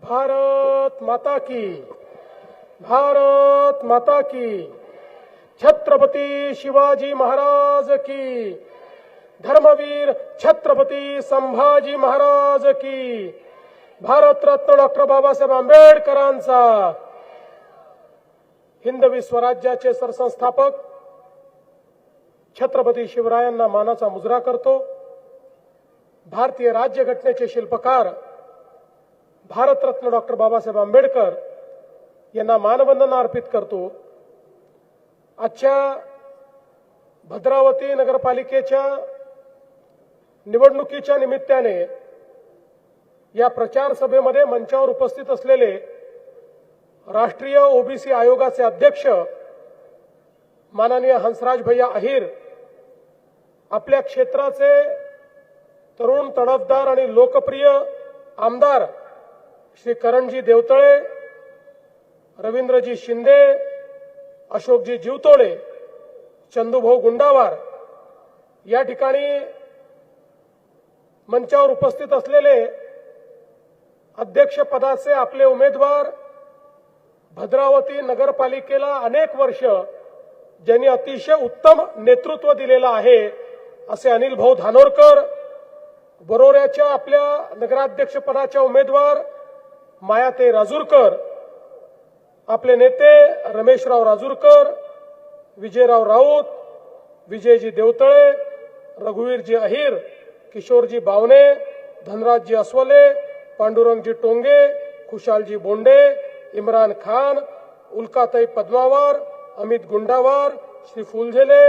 भारत माता की, भारत माता की, छत्रपती शिवाजी महाराज की, धर्मवीर छत्रपती संभाजी महाराज की, भारतरत्न डॉक्टर बाबासाहेब आंबेडकरांचा, हिंदवी स्वराज्याचे सरसंस्थापक छत्रपती शिवरायांना मानाचा मुजरा करतो। भारतीय राज्यघटनेचे शिल्पकार भारतरत्न डॉक्टर बाबासाहेब आंबेडकर यांना मानवंदना अर्पित करतो। आजच्या भद्रावती नगरपालिकेच्या निवडणुकीच्या निमित्ताने या प्रचार सभेमध्ये मंचावर उपस्थित असलेले राष्ट्रीय ओबीसी आयोगाचे अध्यक्ष माननीय हंसराज भैया अहिर, आपल्या क्षेत्राचे तरुण तडफदार आणि लोकप्रिय आमदार श्री करणजी देवतळे, रवींद्रजी शिंदे, अशोकजी जीवतोडे, चंदूभाऊ गुंडावार या ठिकाणी मंचावर उपस्थित असलेले अध्यक्षपदाचे आपले उमेदवार, भद्रावती नगरपालिकेला अनेक वर्ष ज्यांनी अतिशय उत्तम नेतृत्व दिलेलं आहे असे अनिल भाऊ धानोरकर, बरोऱ्याच्या आपल्या नगराध्यक्षपदाच्या उमेदवार मायाताई राजूरकर, आपले नेते रमेशराव राजूरकर, विजयराव राऊत, विजयजी देवतळे, रघुवीरजी अहिर, किशोरजी बावणे, धनराजजी अस्वले, पांडुरंगजी टोंगे, खुशालजी बोंडे, इम्रान खान, उल्काताई पद्मावार, अमित गुंडावार, श्री फुलझेले,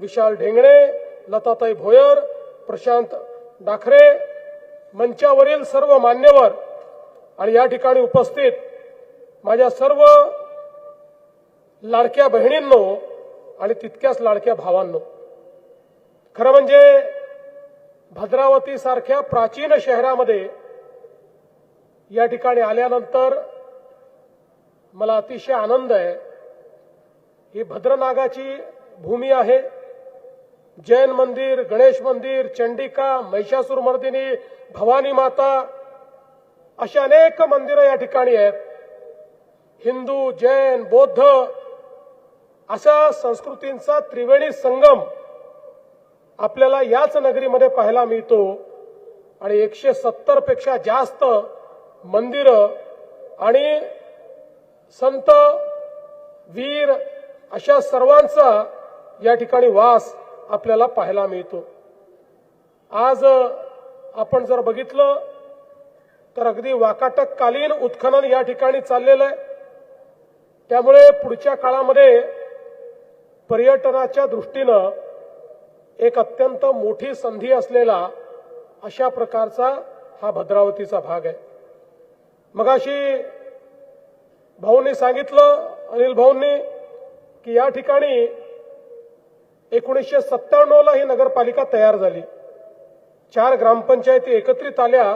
विशाल ढेंगणे, लताताई भोयर, प्रशांत डाखरे, मंचावरील सर्व मान्यवर आणि या ठिकाणी उपस्थित माझ्या सर्व लाडक्या बहिणींनो आणि तितक्याच लाडक्या भावांनो, खरं म्हणजे भद्रावती सारख्या प्राचीन शहरामध्ये या ठिकाणी आल्यानंतर मला अतिशय आनंद आहे। ही भद्रनागाची भूमी आहे। जैन मंदिर, गणेश मंदिर, चंडिका, महिषासुरमर्दिनी, भवानी माता अशी अनेक मंदिरं या ठिकाणी आहेत। हिंदू, जैन, बौद्ध अशा संस्कृतींचा त्रिवेणी संगम आपल्याला याच नगरीमध्ये पाहायला मिळतो आणि 170 पेक्षा जास्त मंदिरं आणि संत, वीर अशा सर्वांचा या ठिकाणी वास आपल्याला पाहायला मिळतो। आज आपण जर बघितलं तर अगदी वाकाटककालीन उत्खनन या ठिकाणी चाललेलं आहे। त्यामुळे पुढच्या काळामध्ये पर्यटनाच्या दृष्टीनं एक अत्यंत मोठी संधी असलेला अशा प्रकारचा हा भद्रावतीचा भाग आहे। मगाशी भाऊंनी सांगितलं, अनिल भाऊंनी, की या ठिकाणी 1997 ला ही नगरपालिका तयार झाली। 4 ग्रामपंचायती एकत्रित आल्या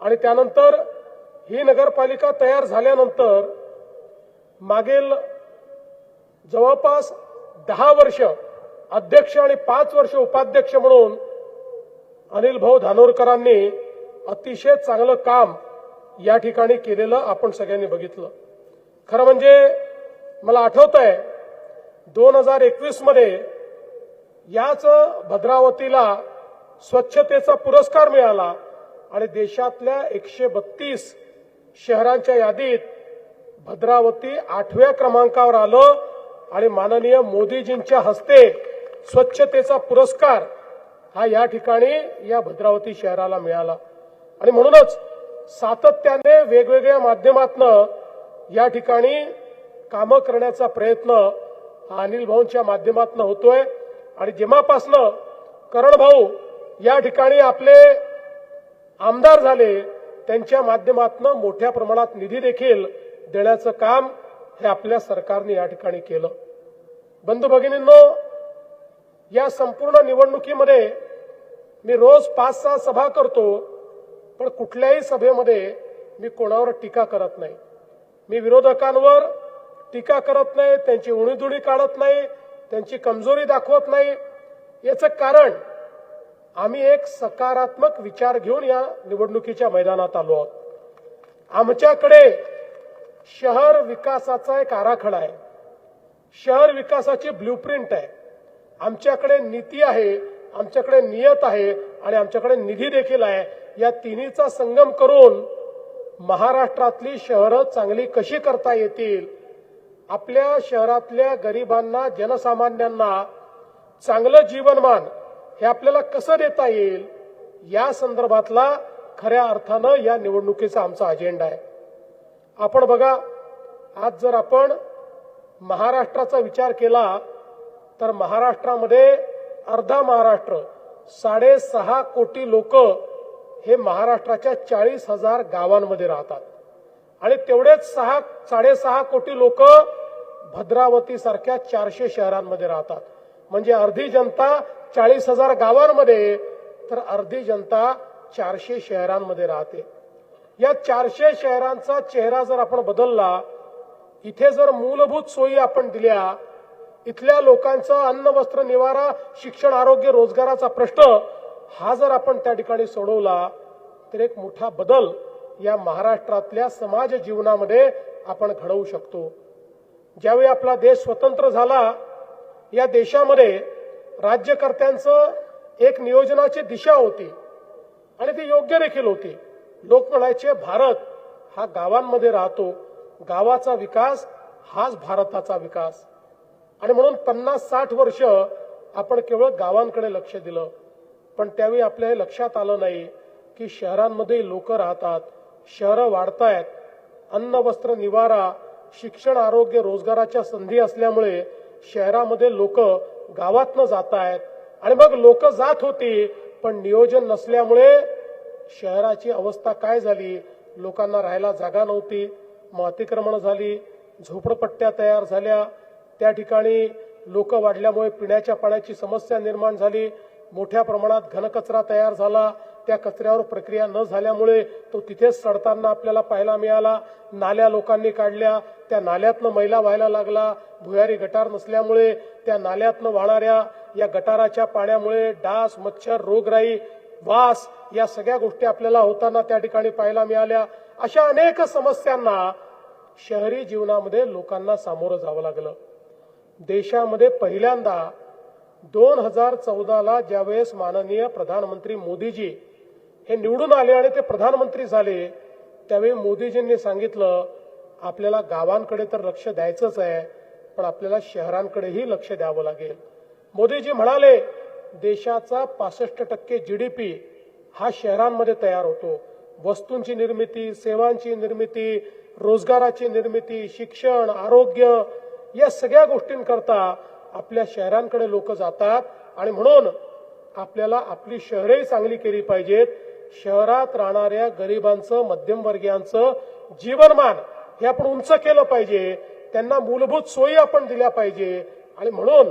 आणि त्यानंतर ही नगरपालिका तयार झाल्यानंतर मागील जवळपास 10 वर्ष अध्यक्ष आणि 5 वर्ष उपाध्यक्ष म्हणून अनिल भाऊ धानोरकरांनी अतिशय चांगलं काम या ठिकाणी केलेलं आपण सगळ्यांनी बघितलं। खरं म्हणजे मला आठवतंय 2021 मध्ये याच भद्रावतीला स्वच्छतेचा पुरस्कार मिळाला आणि देशातल्या 132 शहरांच्या यादीत भद्रावती 8व्या क्रमांकावर आलं आणि माननीय मोदीजींच्या हस्ते स्वच्छतेचा पुरस्कार हा या ठिकाणी या भद्रावती शहराला मिळाला। आणि म्हणूनच सातत्याने वेगवेगळ्या माध्यमातून या ठिकाणी कामं करण्याचा प्रयत्न हा अनिल भाऊंच्या माध्यमातून होतोय। आणि जेव्हापासनं करण भाऊ या ठिकाणी आपले आमदार झाले त्यांच्या माध्यमातून मोठ्या प्रमाणात निधी देखील देण्याचं काम हे आपल्या सरकारने या ठिकाणी केलं। बंधू भगिनींनो, या संपूर्ण निवडणुकीमध्ये मी रोज 5-6 सभा करतो, पण कुठल्याही सभेमध्ये मी कोणावर टीका करत नाही। मी विरोधकांवर टीका करत नाही, त्यांची उणीधुणी काढत नाही, त्यांची कमजोरी दाखवत नाही। याचं कारण आम्ही एक सकारात्मक विचार घेऊन या निवडणुकीच्या मैदानात आलो आहोत। आमच्याकडे शहर विकासाचा एक आराखडा आहे, शहर विकासाची ब्ल्यूप्रिंट आहे, आमच्याकडे नीती आहे, आमच्याकडे नियत आहे आणि आमच्याकडे निधी देखील आहे. या तिन्हीचा संगम करून महाराष्ट्रातली शहरं चांगली कशी करता येतील, आपल्या शहरातल्या गरिबांना, जनसामान्यांना चांगलं जीवनमान हे आपल्याला कसं देता येईल, या संदर्भातला खऱ्या अर्थानं या निवडणुकीचा आमचा अजेंडा आहे. आपण बघा, आज जर आपण महाराष्ट्राचा विचार केला तर महाराष्ट्रामध्ये अर्धा महाराष्ट्र 6.5 कोटी लोक हे महाराष्ट्राच्या 40,000 गावांमध्ये राहतात आणि तेवढेच 6.5 कोटी लोक भद्रावती सारख्या 400 शहरांमध्ये राहतात. म्हणजे अर्धी जनता 40,000 गावांमध्ये तर अर्धी जनता 400 शहरांमध्ये राहते. या 400 शहरांचा चेहरा जर आपण बदलला, इथे जर मूलभूत सोयी आपण दिल्या, इथल्या लोकांचं अन्न, वस्त्र, निवारा, शिक्षण, आरोग्य, रोजगाराचा प्रश्न हा जर आपण त्या ठिकाणी सोडवला तर एक मोठा बदल या महाराष्ट्रातल्या समाज जीवनामध्ये आपण घडवू शकतो. ज्यावेळी आपला देश स्वतंत्र झाला, या देशामध्ये राज्यकर्त्यांचं एक नियोजनाची दिशा होती आणि ती योग्य देखील होती. लोक म्हणायचे भारत हा गावांमध्ये राहतो, गावाचा विकास हाच भारताचा विकास. आणि म्हणून 50-60 वर्ष आपण केवळ गावांकडे लक्ष दिलं. पण त्यावेळी आपल्या हे लक्षात आलं नाही की शहरांमध्ये लोक राहतात, शहरं वाढतायत, अन्न, वस्त्र, निवारा, शिक्षण, आरोग्य, रोजगाराच्या संधी असल्यामुळे शहरामध्ये लोक गावातनं जात आहेत. आणि मग लोक जात होती, पण नियोजन नसल्यामुळे शहराची अवस्था काय झाली, लोकांना राहायला जागा नव्हती, मग अतिक्रमण झाली, झोपडपट्ट्या तयार झाल्या, त्या ठिकाणी लोक वाढल्यामुळे पिण्याच्या पाण्याची समस्या निर्माण झाली, मोठ्या प्रमाणात घनकचरा तयार झाला, त्या कचऱ्यावर प्रक्रिया न झाल्यामुळे तो तिथेच सडताना आपल्याला पाहायला मिळाला. नाल्या लोकांनी काढल्या, त्या नाल्यातनं मैला व्हायला लागला. भुयारी गटार नसल्यामुळे त्या नाल्यातनं वाहणाऱ्या या गटाराच्या पाण्यामुळे डास, मच्छर, रोगराई, वास या सगळ्या गोष्टी आपल्याला होताना त्या ठिकाणी पाहायला मिळाल्या. अशा अनेक समस्यांना शहरी जीवनामध्ये लोकांना सामोरं जावं लागलं. देशामध्ये पहिल्यांदा 2014ला ज्यावेळेस माननीय प्रधानमंत्री मोदीजी हे निवडून आले आणि ते प्रधानमंत्री झाले, त्यावेळी मोदीजींनी सांगितलं आपल्याला गावांकडे तर लक्ष द्यायचंच आहे, पण आपल्याला शहरांकडेही लक्ष द्यावं लागेल. मोदीजी म्हणाले देशाचा 65% GDP हा शहरांमध्ये तयार होतो. वस्तूंची निर्मिती, सेवांची निर्मिती, रोजगाराची निर्मिती, शिक्षण, आरोग्य या सगळ्या गोष्टींकरता आपल्या शहरांकडे लोक जातात. आणि म्हणून आपल्याला आपली शहरेही चांगली केली पाहिजेत. शहरात राहणाऱ्या गरिबांचं, मध्यमवर्गीयांचं जीवनमान हे आपण उंच केलं पाहिजे, त्यांना मूलभूत सोयी आपण दिल्या पाहिजे. आणि म्हणून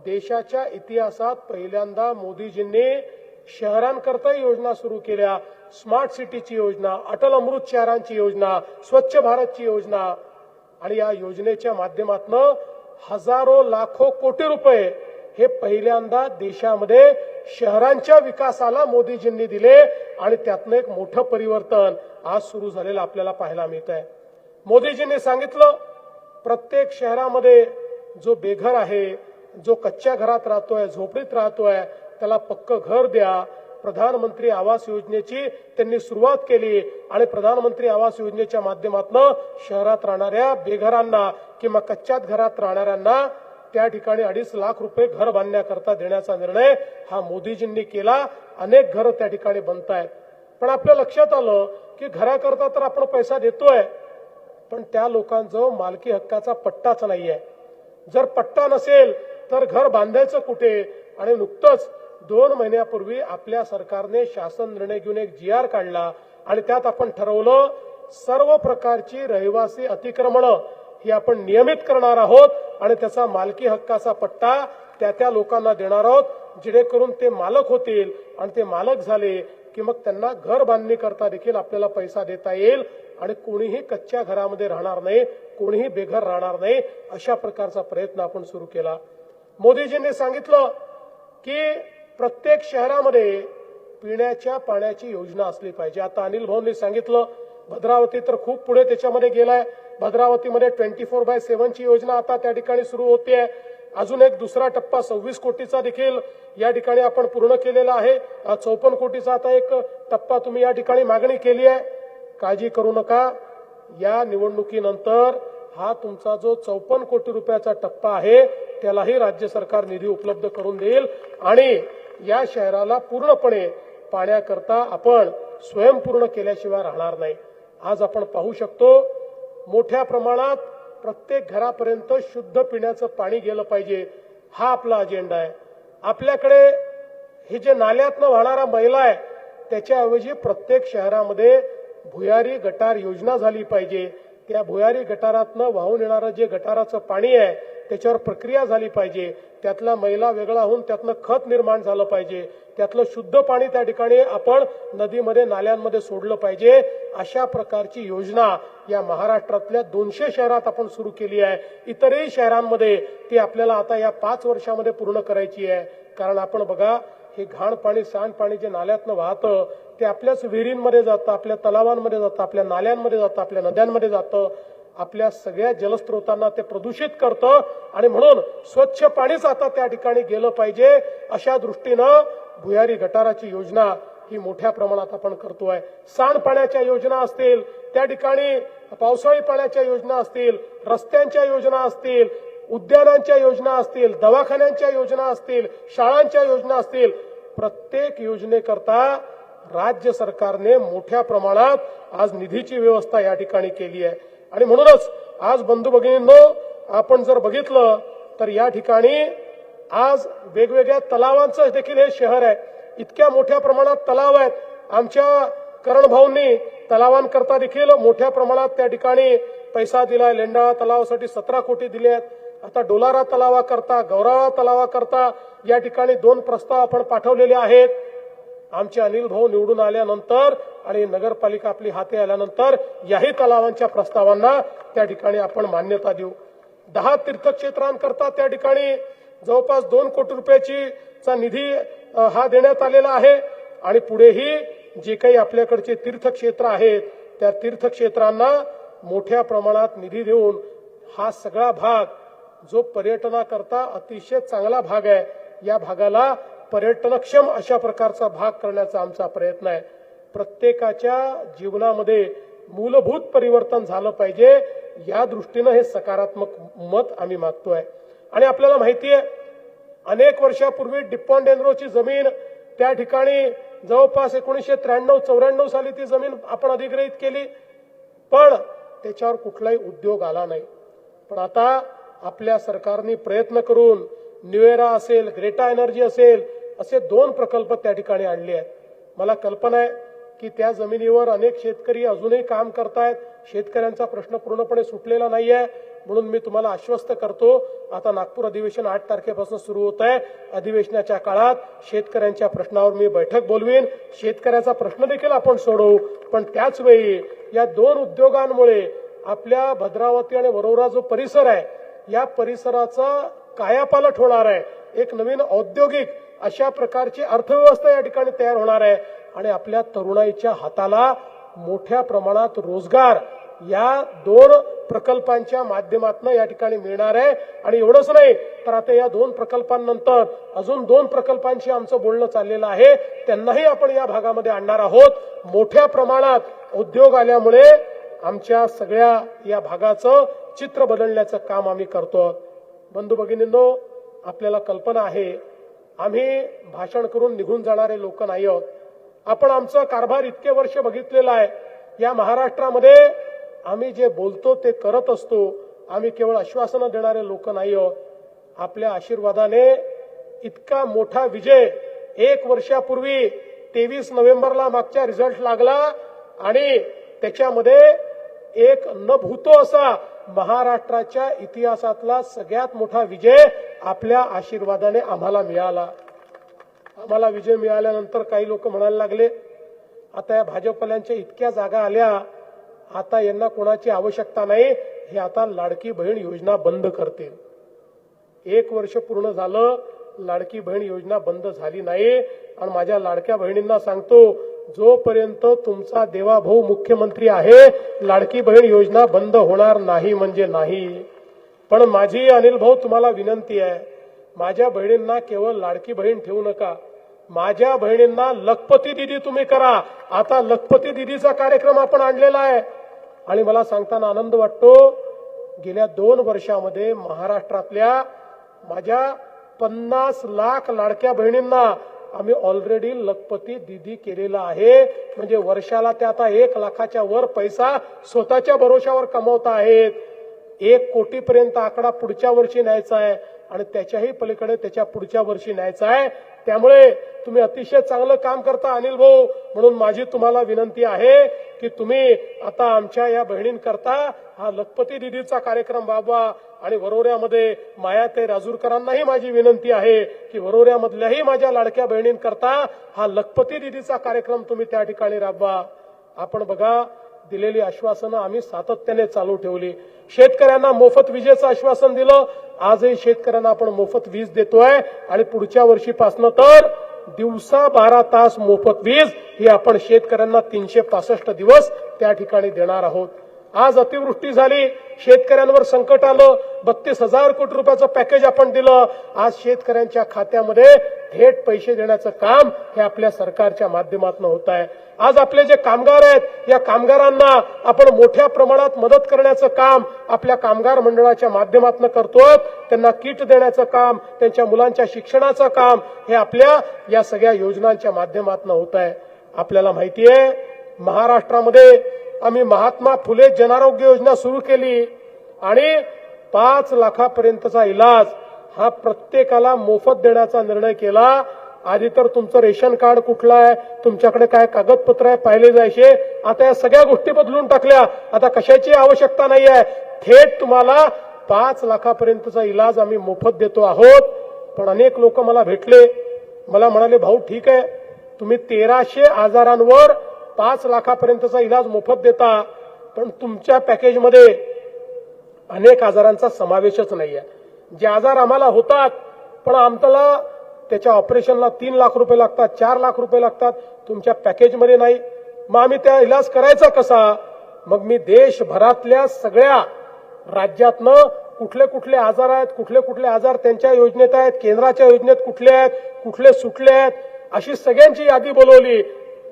देशाच्या इतिहासात पहिल्यांदा मोदीजींनी शहरांकरता योजना सुरू केल्या. स्मार्ट सिटीची योजना, अटल अमृत शहरांची योजना, स्वच्छ भारतची योजना. आणि या योजनेच्या माध्यमातून हजारो लाखो कोटी रुपये हे पहिल्यांदा देशामध्ये शहरांच्या विकासाला मोदीजींनी दिले आणि त्यातनं एक मोठं परिवर्तन आज सुरू झालेलं आपल्याला पाहायला मिळत आहे. मोदीजींनी सांगितलं प्रत्येक शहरामध्ये जो बेघर आहे, जो कच्च्या घरात राहतोय, झोपडीत राहतोय, त्याला पक्क घर द्या. प्रधानमंत्री आवास योजनेची त्यांनी सुरुवात केली आणि प्रधानमंत्री आवास योजनेच्या माध्यमातून शहरात राहणाऱ्या बेघरांना किंवा कच्च्यात घरात राहणाऱ्यांना त्या ठिकाणी 2.5 लाख रुपये घर बांधण्याकरता देण्याचा निर्णय हा मोदीजींनी केला. अनेक घरं त्या ठिकाणी बनतायत. पण आपल्या लक्षात आलं की घराकरता तर आपण पैसा देतोय, पण त्या लोकांजवळ मालकी हक्काचा पट्टाच नाहीये. जर पट्टा नसेल तर घर बांधायचं कुठे? आणि नुकतंच 2 महिन्यापूर्वी आपल्या सरकारने शासन निर्णय घेऊन एक GR काढला आणि त्यात आपण ठरवलं सर्व प्रकारची रहिवासी अतिक्रमणं ही आपण नियमित करणार आहोत आणि त्याचा मालकी हक्काचा पट्टा त्या लोकांना देणार आहोत, जेणेकरून ते मालक होतील आणि ते मालक झाले की मग त्यांना घर बांधणी करता देखील आपल्याला पैसा देता येईल आणि कोणीही कच्च्या घरामध्ये राहणार नाही, कोणीही बेघर राहणार नाही. अशा प्रकारचा प्रयत्न आपण सुरू केला. मोदीजींनी सांगितलं की प्रत्येक शहरामध्ये पिण्याच्या पाण्याची योजना असली पाहिजे. आता अनिल भाऊंनी सांगितलं भद्रावती तर खूप पुढे त्याच्यामध्ये गेलाय. भद्रावतीमध्ये 24/7 ची योजना आता त्या ठिकाणी सुरू होते. अजून एक दुसरा टप्पा 26 कोटीचा देखील या ठिकाणी आपण पूर्ण केलेला आहे. 54 कोटीचा आता एक टप्पा तुम्ही या ठिकाणी मागणी केली आहे. काळजी करू नका, या निवडणुकीनंतर हा तुमचा जो 54 कोटी रुपयाचा टप्पा आहे त्यालाही राज्य सरकार निधी उपलब्ध करून देईल आणि या शहराला पूर्णपणे पाण्याकरता आपण स्वयंपूर्ण केल्याशिवाय राहणार नाही. आज आपण पाहू शकतो मोठ्या प्रमाणात प्रत्येक घरापर्यंत शुद्ध पिण्याचं पाणी गेलं पाहिजे, हा आपला अजेंडा आहे. आपल्याकडे हे जे नाल्यातनं वाहणारा मैला आहे त्याच्याऐवजी प्रत्येक शहरामध्ये भुयारी गटार योजना झाली पाहिजे. त्या भुयारी गटारातनं वाहून येणारं जे गटाराचं पाणी आहे त्याच्यावर प्रक्रिया झाली पाहिजे. त्यातला मैला वेगळा होऊन त्यातनं खत निर्माण झालं पाहिजे. त्यातलं शुद्ध पाणी त्या ठिकाणी आपण नदीमध्ये नाल्यांमध्ये सोडलं पाहिजे. अशा प्रकारची योजना या महाराष्ट्रातल्या 200 शहरात आपण सुरू केली आहे. इतरही शहरांमध्ये ती आपल्याला आता या 5 वर्षामध्ये पूर्ण करायची आहे. कारण आपण बघा, हे घाण पाणी सांडपाणी जे नाल्यातनं वाहतं ते आपल्याच विहिरींमध्ये जातं, आपल्या तलावांमध्ये जातं, आपल्या नाल्यांमध्ये जातं, आपल्या नद्यांमध्ये जातं, आपल्या सगळ्या जलस्रोतांना ते प्रदूषित करतं. आणि म्हणून स्वच्छ पाणीच आता त्या ठिकाणी गेलं पाहिजे. अशा दृष्टीनं भुयारी गटाराची योजना ही मोठ्या प्रमाणात आपण करतोय. सांडपाण्याच्या योजना असतील, त्या ठिकाणी पावसाळी पाण्याच्या योजना असतील, रस्त्यांच्या योजना असतील, उद्यानांच्या योजना असतील, दवाखान्यांच्या योजना असतील, शाळांच्या योजना असतील, प्रत्येक योजनेकरता राज्य सरकारने मोठ्या प्रमाणात आज निधीची व्यवस्था या ठिकाणी केली आहे. आणि म्हणूनच आज बंधू भगिनींनो, आपण जर बघितलं तर या ठिकाणी आज वेगवेगळ्या तलावांचं देखील हे शहर आहे. इतक्या मोठ्या प्रमाणात तलाव आहेत. आमच्या करण भाऊंनी तलावांकरता देखील मोठ्या प्रमाणात त्या ठिकाणी पैसा दिलाय. लेंडाळा तलावासाठी 17 कोटी दिले आहेत. आता डोलारा तलावाकरता, गौराळा तलावाकरता या ठिकाणी 2 प्रस्ताव आपण पाठवलेले आहेत. आमचे अनिल भाऊ निवडून आल्यानंतर आणि नगरपालिका आपली हाती आल्यानंतर याही तलावांच्या प्रस्तावांना त्या ठिकाणी आपण मान्यता देऊ. 10 तीर्थक्षेत्रांकरता त्या ठिकाणी जवळपास 2 कोटी रुपयाचा निधी हा देण्यात आलेला आहे. आणि पुढेही जे काही आपल्याकडचे तीर्थक्षेत्र आहेत त्या तीर्थक्षेत्रांना मोठ्या प्रमाणात निधी देऊन हा सगळा भाग जो पर्यटनाकरता अतिशय चांगला भाग आहे, या भागाला पर्यटनक्षम अशा प्रकारचा भाग करण्याचा आमचा प्रयत्न आहे. प्रत्येकाच्या जीवनामध्ये मूलभूत परिवर्तन झालं पाहिजे, या दृष्टीनं हे सकारात्मक मत आम्ही मागतोय. आणि आपल्याला माहिती आहे, अनेक वर्षापूर्वी डिप्पॉन्डेंद्रोची जमीन त्या ठिकाणी जवळपास 1993-94 साली ती जमीन आपण अधिग्रहित केली, पण त्याच्यावर कुठलाही उद्योग आला नाही. पण आता आपल्या सरकारने प्रयत्न करून न्यूएरा असेल, ग्रेटा एनर्जी असेल, असे 2 प्रकल्प त्या ठिकाणी आणले आहेत. मला कल्पना आहे की त्या जमिनीवर अनेक शेतकरी अजूनही काम करतायत. शेतकऱ्यांचा प्रश्न पूर्णपणे सुटलेला नाहीये. म्हणून मी तुम्हाला आश्वस्त करतो, आता नागपूर अधिवेशन 8 तारखेपासून सुरू होत आहे. अधिवेशनाच्या काळात शेतकऱ्यांच्या प्रश्नावर मी बैठक बोलवीन. शेतकऱ्याचा प्रश्न देखील आपण सोडवू. पण त्याच वेळी या 2 उद्योगांमुळे आपल्या भद्रावती आणि वरोरा जो परिसर आहे, या परिसराचा कायापालट होणार आहे. एक नवीन औद्योगिक अशा प्रकारची अर्थव्यवस्था या ठिकाणी तयार होणार आहे. आणि आपल्या तरुणाईच्या हाताला मोठ्या प्रमाणात रोजगार या 2 प्रकल्पांच्या माध्यमातून या ठिकाणी मिळणार आहे. आणि एवढंच नाही तर आता या 2 प्रकल्पांनंतर अजून 2 प्रकल्पांशी आमचं बोलणं चाललेलं आहे. त्यांनाही आपण या भागामध्ये आणणार आहोत. मोठ्या प्रमाणात उद्योग आल्यामुळे आमच्या सगळ्या या भागाचं चित्र बदलण्याचं काम आम्ही करतो. बंधू भगिनींनो, आपल्याला कल्पना आहे, आम्ही भाषण करून निघून जाणारे लोक नाही आहोत. आपण आमचा कारभार इतके वर्ष बघितलेला आहे. या महाराष्ट्रामध्ये आम्ही जे बोलतो ते करत असतो. आम्ही केवळ आश्वासनं देणारे लोक नाही आहोत. आपल्या आशीर्वादाने इतका मोठा विजय 1 वर्षापूर्वी 23 नोव्हेंबरला मागचा रिझल्ट लागला आणि त्याच्यामध्ये एक न भूतो असा महाराष्ट्राच्या इतिहासातला सगळ्यात मोठा विजय आपल्या आशीर्वादाने आम्हाला मिळाला. आम्हाला विजय मिळाल्यानंतर काही लोक म्हणायला लागले, आता या भाजपवाल्यांच्या इतक्या जागा आल्या, आता यांना कोणाची आवश्यकता नाही, हे आता लाडकी बहीण योजना बंद करतील. 1 वर्ष पूर्ण झालं, लाडकी बहीण योजना बंद झाली नाही. आणि माझ्या लाडक्या बहिणींना सांगतो, जोपर्यंत तुमचा देवाभाऊ मुख्यमंत्री आहे लाडकी बहीण योजना बंद होणार नाही म्हणजे नाही। पण माझी अनिल भाऊ तुम्हाला विनंती आहे, माझ्या बहिणींना केवळ लाडकी बहीण ठेवू नका, माझ्या बहिणींना लखपती दिदी तुम्ही करा। आता लखपती दिदीचा कार्यक्रम आपण आणलेला आहे आणि मला सांगताना आनंद वाटतो, गेल्या 2 वर्षामध्ये महाराष्ट्रातल्या माझ्या 50 लाख लाडक्या बहिणींना आम्ही ऑलरेडी लखपती दिदी केलेला आहे। म्हणजे वर्षाला त्या आता 1 लाखाच्या वर पैसा स्वतःच्या भरोशावर कमवत आहेत। 1 कोटीपर्यंत आकडा पुढच्या वर्षी न्यायचा आहे आणि त्याच्याही पलीकडे त्याच्या पुढच्या वर्षी न्यायचा आहे। त्यामुळे तुम्ही अतिशय चांगलं काम करता अनिल भाऊ, म्हणून माझी तुम्हाला विनंती आहे की तुम्ही आता आमच्या या बहिणींकरता हा लखपती दिदीचा कार्यक्रम राबवा। आणि वरोऱ्यामध्ये मायाताई राजूरकरांनाही माझी विनंती आहे की वरोऱ्यामधल्याही माझ्या लाडक्या बहिणींकरता हा लखपती दिदीचा कार्यक्रम तुम्ही त्या ठिकाणी राबवा। आपण बघा, दिलेली आश्वासनं आम्ही सातत्याने चालू ठेवली। शेतकऱ्यांना मोफत विजेचं आश्वासन दिलं, आजही शेतकऱ्यांना आपण मोफत वीज देतोय आणि पुढच्या वर्षीपासून तर दिवसा 12 तास मोफत वीज ही आपण शेतकऱ्यांना 365 दिवस त्या ठिकाणी देणार आहोत। आज अतिवृष्टी झाली, शेतकऱ्यांवर संकट आलं, 32,000 कोटी रुपयाचं पॅकेज आपण दिलं। आज शेतकऱ्यांच्या खात्यामध्ये थेट पैसे देण्याचं काम हे आपल्या सरकारच्या माध्यमातून होत आहे। आज आपले जे कामगार आहेत, या कामगारांना आपण मोठ्या प्रमाणात मदत करण्याचं काम आपल्या कामगार मंडळाच्या माध्यमातून करतोय। त्यांना किट देण्याचं काम, त्यांच्या मुलांच्या शिक्षणाचं काम हे आपल्या या सगळ्या योजनांच्या माध्यमातून होत आहे। आपल्याला माहिती आहे, महाराष्ट्रामध्ये आम्ही महात्मा फुले जनआरोग्य योजना सुरू केली आणि 5 लाखापर्यंतचा इलाज हा प्रत्येकाला मोफत देण्याचा निर्णय केला। आधी तर तुमचं रेशन कार्ड कुठलं आहे, तुमच्याकडे काय कागदपत्र आहे पाहिले जायचे, आता या सगळ्या गोष्टी बदलून टाकल्या। आता कशाची आवश्यकता नाही आहे, थेट तुम्हाला 5 लाखापर्यंतचा इलाज आम्ही मोफत देतो आहोत। पण अनेक लोक मला भेटले, मला म्हणाले, भाऊ ठीक आहे, तुम्ही 1300 आजारांवर 5 लाखापर्यंतचा इलाज मोफत देता, पण तुमच्या पॅकेजमध्ये अनेक आजारांचा समावेशच नाहीये। जे आजार आम्हाला होतात पण आम्हाला त्याच्या ऑपरेशनला 3 लाख रुपये लागतात, 4 लाख रुपये लागतात, तुमच्या पॅकेजमध्ये नाही, मग आम्ही त्या इलाज करायचा कसा? मग मी देशभरातल्या सगळ्या राज्यातनं कुठले कुठले आजार आहेत, कुठले कुठले आजार त्यांच्या योजनेत आहेत, केंद्राच्या योजनेत कुठले आहेत, कुठले सुटले आहेत, अशी सगळ्यांची यादी बोलवली,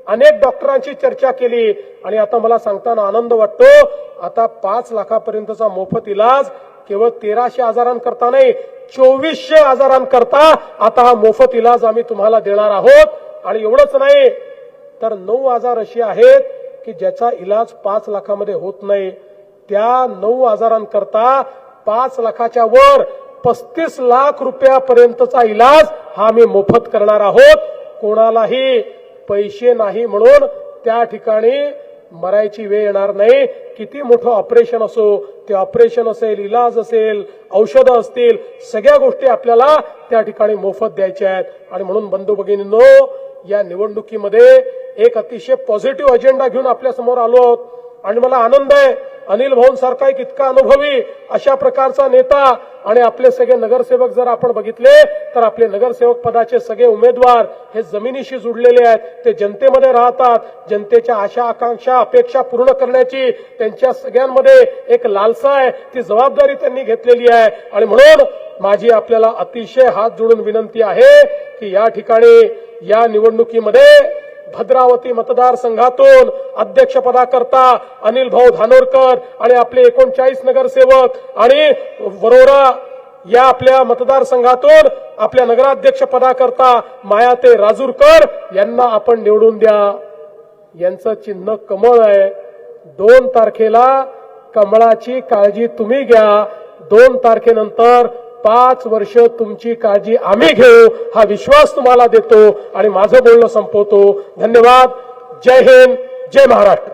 अनेक डॉक्टरांची चर्चा केली आणि आता मला सांगताना आनंद वाटतो, आता 5 लाखापर्यंतचा मोफत इलाज केवळ 1300 आजारांकरता नाही, 2400 आजारांकरता आता हा मोफत इलाज आम्ही तुम्हाला देणार आहोत। आणि एवढंच नाही तर 9 आजार असे आहेत की ज्याचा इलाज 5 लाखामध्ये होत नाही, त्या 9 आजारांकरता 5 लाखाच्या वर 35 लाख रुपयापर्यंतचा इलाज हा आम्ही मोफत करणार आहोत। कोणालाही पैसे नाही म्हणून त्या ठिकाणी मरायची वेळ येणार नाही। किती मोठं ऑपरेशन असो, ते ऑपरेशन असेल, इलाज असेल, औषधं असतील, सगळ्या गोष्टी आपल्याला त्या ठिकाणी मोफत द्यायच्या आहेत। आणि म्हणून बंधू भगिनींनो, या निवडणुकीमध्ये एक अतिशय पॉझिटिव्ह अजेंडा घेऊन आपल्या समोर आलो आहोत आणि मला आनंद आहे, अनिल भाऊंसारखा एक इतका अनुभवी अशा प्रकारचा नेता आणि आपले सगळे नगरसेवक जर आपण बघितले तर आपले नगरसेवक पदाचे सगळे उमेदवार हे जमिनीशी जुडलेले आहेत, ते जनतेमध्ये राहतात, जनतेच्या आशा आकांक्षा अपेक्षा पूर्ण करण्याची त्यांच्या सगळ्यांमध्ये एक लालसा आहे, ती जबाबदारी त्यांनी घेतलेली आहे। आणि म्हणून माझी आपल्याला अतिशय हात जोडून विनंती आहे की या ठिकाणी या निवडणुकीमध्ये भद्रावती मतदारसंघातून अध्यक्षपदाकरता अनिल भाऊ धानोरकर आणि आपले 39 नगरसेवक आणि वरोरा या आपल्या मतदारसंघातून आपल्या नगराध्यक्ष पदाकरता मायाताई राजूरकर यांना आपण निवडून द्या। यांचं चिन्ह कमळ आहे। 2 तारखेला कमळाची काळजी तुम्ही घ्या, 2 तारखेनंतर 5 वर्ष तुमची काळजी आम्ही घेऊ, हा विश्वास तुम्हाला देतो आणि माझं बोलणं संपवतो। धन्यवाद। जय हिंद, जय महाराष्ट्र।